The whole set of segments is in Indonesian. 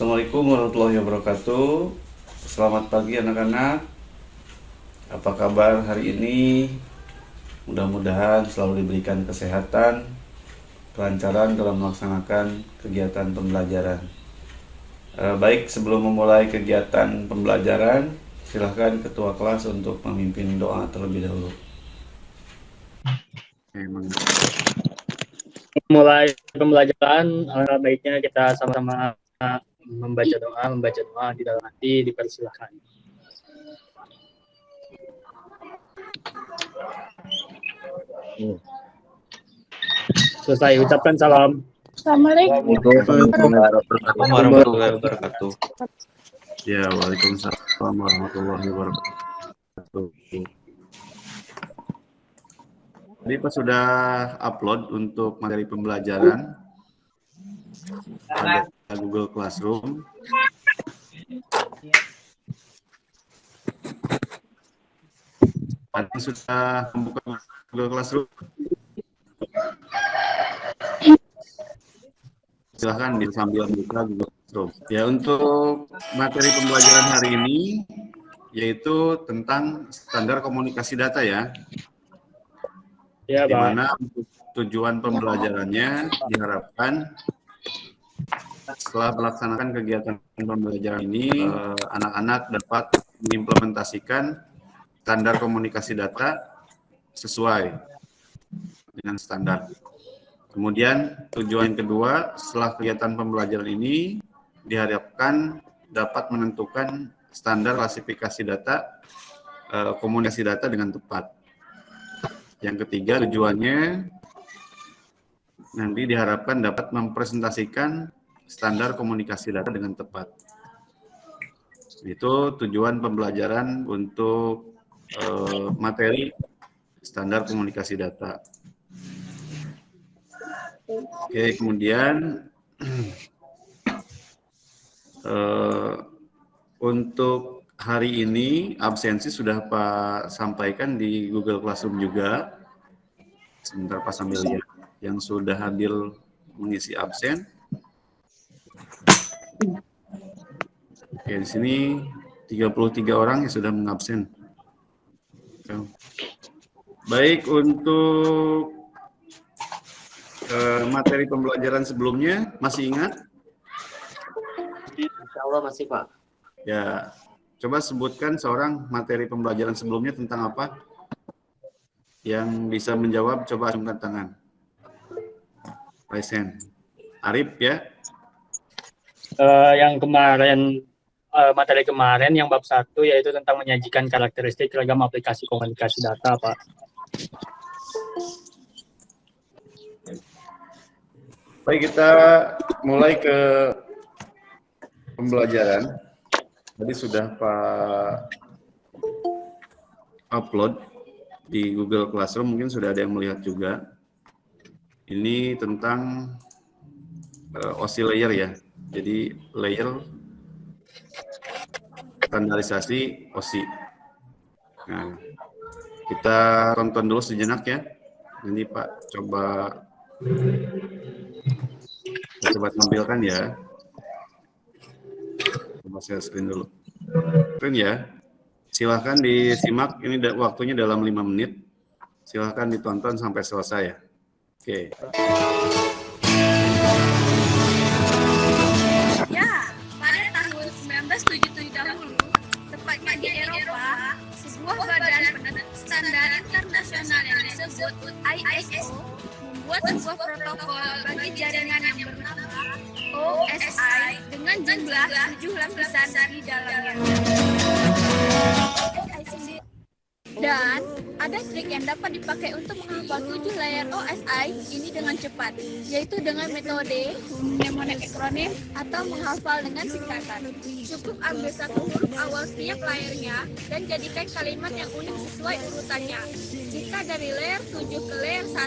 Assalamualaikum warahmatullahi wabarakatuh. Selamat pagi anak-anak. Apa kabar hari ini? Mudah-mudahan selalu diberikan kesehatan, kelancaran dalam melaksanakan kegiatan pembelajaran. Baik, sebelum memulai kegiatan pembelajaran, silahkan ketua kelas untuk memimpin doa terlebih dahulu. Mulai pembelajaran, alangkah baiknya kita sama-sama membaca doa di dalam hati, dipersilahkan. Selesai, ucapkan salam. Assalamualaikum warahmatullahi wabarakatuh. Ya, waalaikumsalam warahmatullahi wabarakatuh. Tadi Pak sudah upload untuk materi pembelajaran pada Google Classroom. Tadi sudah membuka Google Classroom. Silahkan sambil buka Google Classroom. Ya, untuk materi pembelajaran hari ini yaitu tentang standar komunikasi data ya. Ya, di mana tujuan pembelajarannya diharapkan setelah melaksanakan kegiatan pembelajaran ini, anak-anak dapat mengimplementasikan standar komunikasi data sesuai dengan standar. Kemudian tujuan kedua, setelah kegiatan pembelajaran ini diharapkan dapat menentukan standar klasifikasi data, komunikasi data dengan tepat. Yang ketiga, tujuannya nanti diharapkan dapat mempresentasikan standar komunikasi data dengan tepat. Itu tujuan pembelajaran untuk materi standar komunikasi data. Oke, kemudian untuk hari ini absensi sudah Pak sampaikan di Google Classroom juga. Sebentar Pak sambil lihat yang sudah hadir mengisi absen. Oke, di sini 33 orang yang sudah mengabsen. Baik, untuk materi pembelajaran sebelumnya masih ingat? Insya Allah masih, Pak. Ya. Coba sebutkan seorang materi pembelajaran sebelumnya tentang apa? Yang bisa menjawab, coba acungkan tangan. Raisen. Arif ya? Yang kemarin, materi kemarin yang bab 1 yaitu tentang menyajikan karakteristik ragam aplikasi komunikasi data, Pak. Baik, kita mulai ke pembelajaran. Tadi sudah Pak upload di Google Classroom, mungkin sudah ada yang melihat juga. Ini tentang OSI layer ya. Jadi layer standarisasi OSI. Nah, kita tonton dulu sejenak ya. Nanti Pak coba tampilkan ya. Coba share screen dulu. Screen ya. Silahkan disimak, ini waktunya dalam 5 menit. Silahkan ditonton sampai selesai ya. Oke. Ya, pada tahun 1977 dahulu, tepatnya di Eropa, sebuah badan penentu standar internasional yang disebut ISO membuat sebuah protokol bagi jaringan yang bernama OSI dengan jumlah 7 lapisan di dalamnya. Dan ada trik yang dapat dipakai untuk menghafal 7 layar OSI ini dengan cepat, yaitu dengan metode mnemonic acronym atau menghafal dengan singkatan. Cukup ambil satu huruf awal tiap layarnya dan jadikan kalimat yang unik sesuai urutannya. Jika dari layer 7 ke layer 1,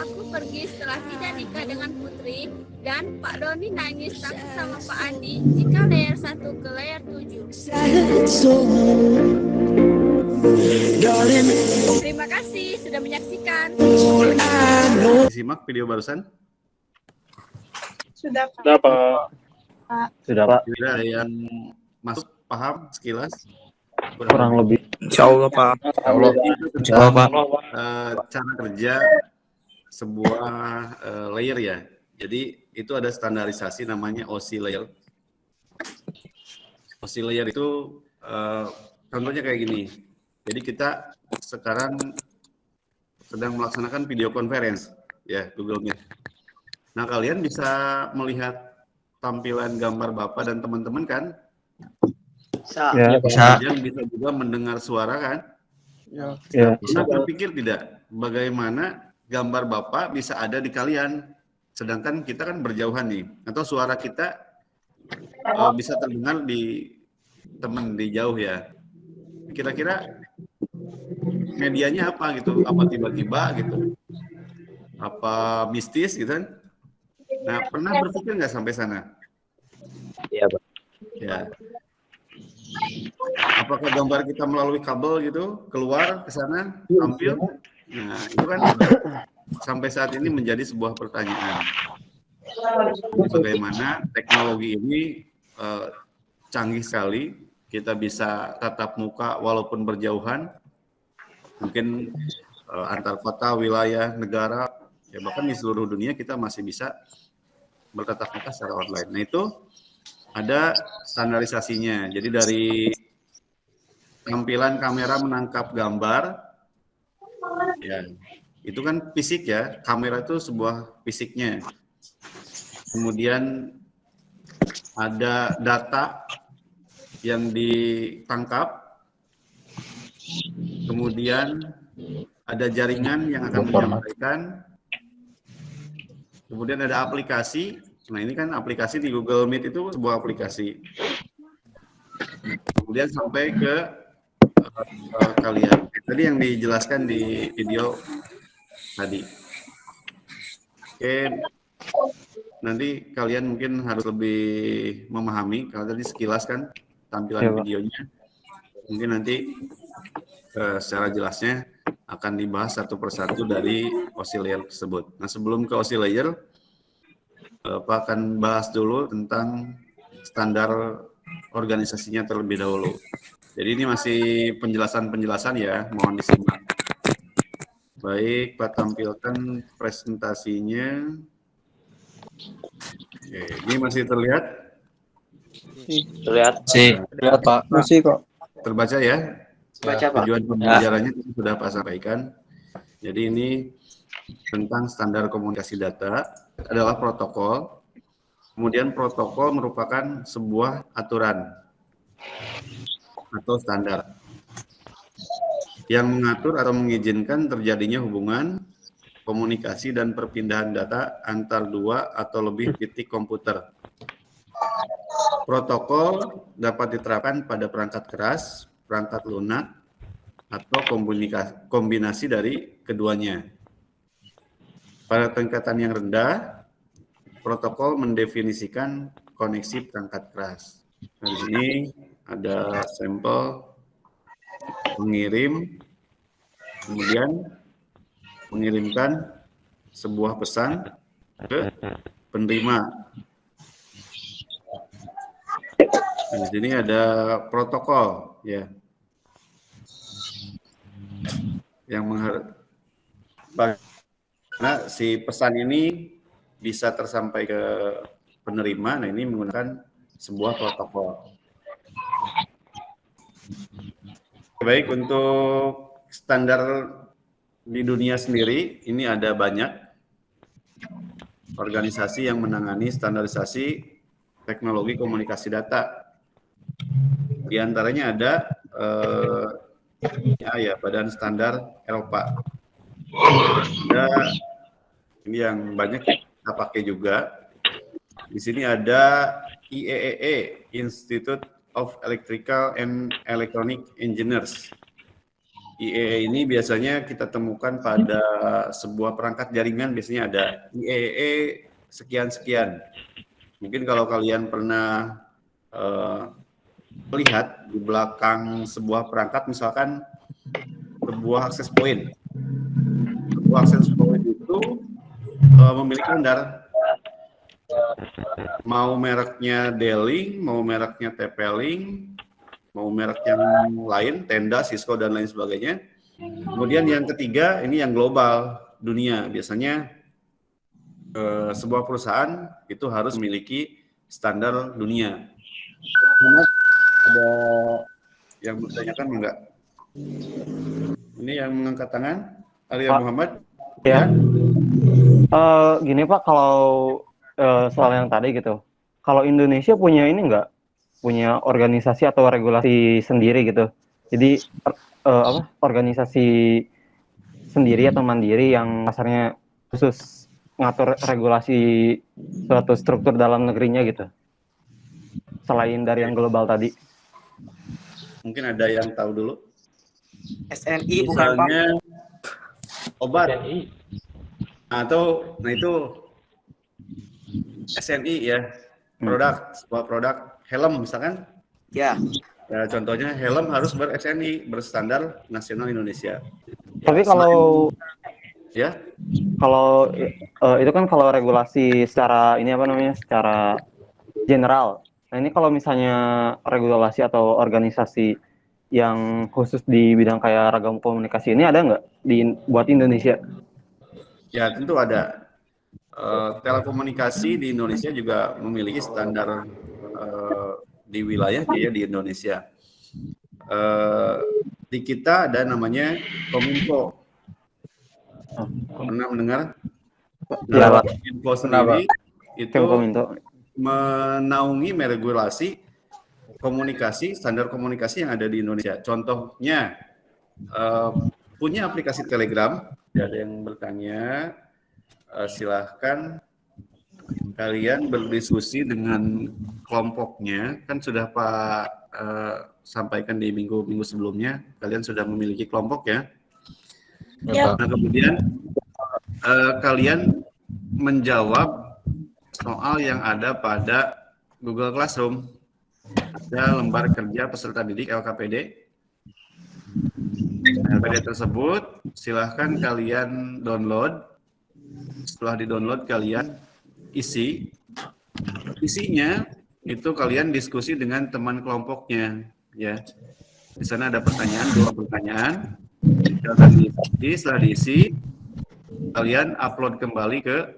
aku pergi setelah tidak nikah dengan Putri, dan Pak Doni nangis takut sama Pak Andi jika layer 1 ke layer 7. Terima kasih sudah menyaksikan. Simak video barusan. Sudah, Pak. Sudah Pak. Kira yang masuk paham sekilas? Kurang lebih. Insya Allah Pak. Allah. Itu Insya Allah, Pak. cara kerja sebuah layer ya. Jadi itu ada standarisasi namanya OSI layer. OSI layer itu contohnya kayak gini. Jadi kita sekarang sedang melaksanakan video conference ya, Google Meet. Nah, kalian bisa melihat tampilan gambar Bapak dan teman-teman kan? Ya, bisa. Kemudian bisa juga mendengar suara kan? Ya. Pernah berpikir tidak bagaimana gambar Bapak bisa ada di kalian, sedangkan kita kan berjauhan nih, atau suara kita bisa terdengar di teman di jauh ya. Kira-kira medianya apa gitu? Apa tiba-tiba gitu? Apa mistis gitu kan? Nah, pernah berpikir nggak sampai sana? Iya, Pak. Ya. Apakah gambar kita melalui kabel gitu keluar ke sana tampil? Nah, itu kan sampai saat ini menjadi sebuah pertanyaan. Bagaimana teknologi ini canggih sekali, kita bisa tatap muka walaupun berjauhan, mungkin antar kota, wilayah, negara, ya bahkan di seluruh dunia kita masih bisa bertatap muka secara online. Nah itu ada standarisasinya. Jadi dari tampilan kamera menangkap gambar, ya itu kan fisik ya, kamera itu sebuah fisiknya. Kemudian ada data yang ditangkap, kemudian ada jaringan yang akan menyampaikan, kemudian ada aplikasi. Nah ini kan aplikasi di Google Meet itu sebuah aplikasi. Kemudian sampai ke kalian. Tadi yang dijelaskan di video tadi. Oke, nanti kalian mungkin harus lebih memahami. Kalau tadi sekilas kan tampilan videonya. Mungkin nanti secara jelasnya akan dibahas satu persatu dari OSI layer tersebut. Nah sebelum ke OSI layer, Pak akan bahas dulu tentang standar organisasinya terlebih dahulu. Jadi ini masih penjelasan-penjelasan ya, mohon disimak. Baik, Pak tampilkan presentasinya. Oke, ini masih terlihat? Terlihat. Lihat Pak. Masih kok. Terbaca ya? Baca, Pak. Tujuan pembelajarannya sudah Pak sampaikan. Jadi ini tentang standar komunikasi data adalah protokol. Kemudian protokol merupakan sebuah aturan atau standar yang mengatur atau mengizinkan terjadinya hubungan, komunikasi, dan perpindahan data antar dua atau lebih titik komputer. Protokol dapat diterapkan pada perangkat keras, perangkat lunak, atau kombinasi dari keduanya. Pada tingkatan yang rendah, protokol mendefinisikan koneksi perangkat keras. Nah, di sini ada sampel mengirim, kemudian mengirimkan sebuah pesan ke penerima. Nah, di sini ada protokol ya, yang karena si pesan ini bisa tersampai ke penerima. Nah ini menggunakan sebuah protokol. Baik, untuk standar di dunia sendiri, ini ada banyak organisasi yang menangani standarisasi teknologi komunikasi data. Di antaranya ada Badan Standar Eropa. Ada ini yang banyak kita pakai juga. Di sini ada IEEE, Institute of Electrical and Electronic Engineers. IEEE ini biasanya kita temukan pada sebuah perangkat jaringan, biasanya ada IEEE sekian-sekian. Mungkin kalau kalian pernah melihat di belakang sebuah perangkat, misalkan sebuah access point. Sebuah access point itu memiliki standar. Mau mereknya D-Link, mau mereknya TP-Link, mau merek yang lain, Tenda, Cisco, dan lain sebagainya. Kemudian yang ketiga, ini yang global, dunia. Biasanya sebuah perusahaan itu harus memiliki standar dunia. Ada yang bertanyakan enggak? Ini yang mengangkat tangan, Alia Pak. Muhammad. Ya. Gini Pak, kalau soal yang tadi gitu, kalau Indonesia punya ini enggak? Punya organisasi atau regulasi sendiri gitu. Jadi organisasi sendiri atau mandiri yang kasarnya khusus ngatur regulasi suatu struktur dalam negerinya gitu. Selain dari yang global tadi. Mungkin ada yang tahu dulu. SNI bukan Pak. Misalnya obat. Nah itu SNI ya. Sebuah produk helm misalkan. Ya. Ya, contohnya helm harus ber-SNI, berstandar nasional Indonesia. Tapi kalau ya, kalau itu kan kalau regulasi secara ini apa namanya, secara general. Nah ini kalau misalnya regulasi atau organisasi yang khusus di bidang kayak ragam komunikasi ini ada nggak buat Indonesia? ya tentu ada. Telekomunikasi di Indonesia juga memiliki standar di wilayahnya ya, di Indonesia. Di kita ada namanya Kominfo. Pernah mendengar? Ya, Kominfo sendiri itu Kominfo menaungi meregulasi komunikasi, standar komunikasi yang ada di Indonesia. Contohnya punya aplikasi Telegram. Ada yang bertanya, silahkan kalian berdiskusi dengan kelompoknya. Kan sudah Pak sampaikan di minggu sebelumnya, kalian sudah memiliki kelompok ya. Ya. Nah kemudian kalian menjawab soal yang ada pada Google Classroom. Ada lembar kerja peserta didik LKPD. LKPD tersebut silahkan kalian download. Setelah di-download kalian isi. Isinya itu kalian diskusi dengan teman kelompoknya ya. Di sana ada pertanyaan, 2 pertanyaan. Setelah diisi, kalian upload kembali ke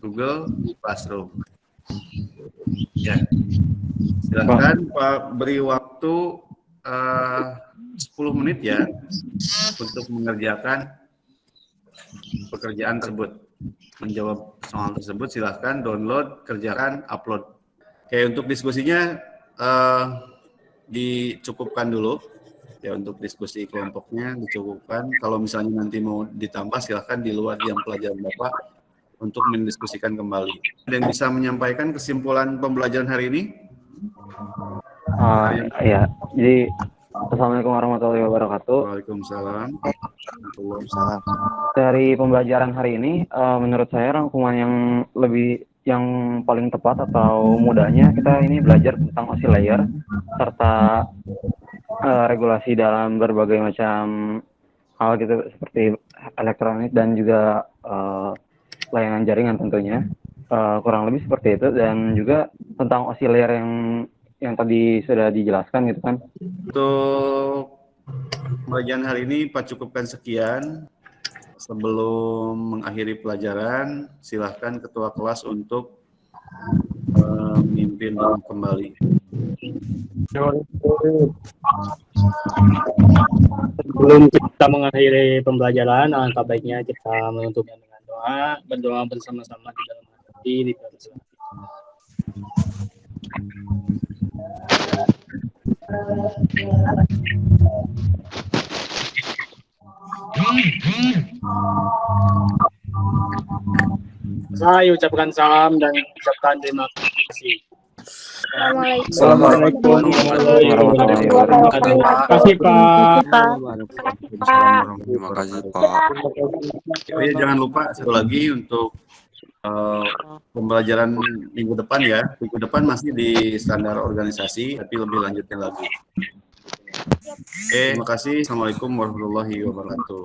Google Classroom. Ya. Silakan Pak, beri waktu 10 menit ya untuk mengerjakan pekerjaan tersebut. Menjawab soal tersebut silahkan download, kerjakan, upload. Oke, untuk diskusinya dicukupkan dulu. Ya, untuk diskusi kelompoknya dicukupkan. Kalau misalnya nanti mau ditambah silahkan di luar jam pelajaran Bapak untuk mendiskusikan kembali. Ada yang bisa menyampaikan kesimpulan pembelajaran hari ini? Ya, jadi Assalamualaikum warahmatullahi wabarakatuh. Waalaikumsalam. Dari pembelajaran hari ini, menurut saya rangkuman yang paling tepat atau mudahnya kita ini belajar tentang OSI layer serta regulasi dalam berbagai macam hal gitu seperti elektronik dan juga layanan jaringan tentunya. Kurang lebih seperti itu, dan juga tentang OSI layer yang tadi sudah dijelaskan gitu kan. Untuk pembelajaran hari ini Pak cukupkan sekian. Sebelum mengakhiri pelajaran, silahkan ketua kelas untuk memimpin kembali. Sebelum kita mengakhiri pembelajaran, alangkah baiknya kita menutupnya dengan doa, berdoa bersama-sama di dalam hati, di dalam saya ucapkan salam dan ucapkan terima kasih. Assalamualaikum. Warahmatullahi wabarakatuh. Terima kasih Pak. Terima kasih Pak. Ya, jangan lupa satu lagi untuk pembelajaran minggu depan ya. Minggu depan masih di standar organisasi, tapi lebih lanjutnya lagi. Oke, terima kasih. Assalamualaikum warahmatullahi wabarakatuh.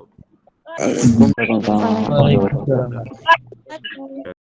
Waalaikumsalam warahmatullahi wabarakatuh.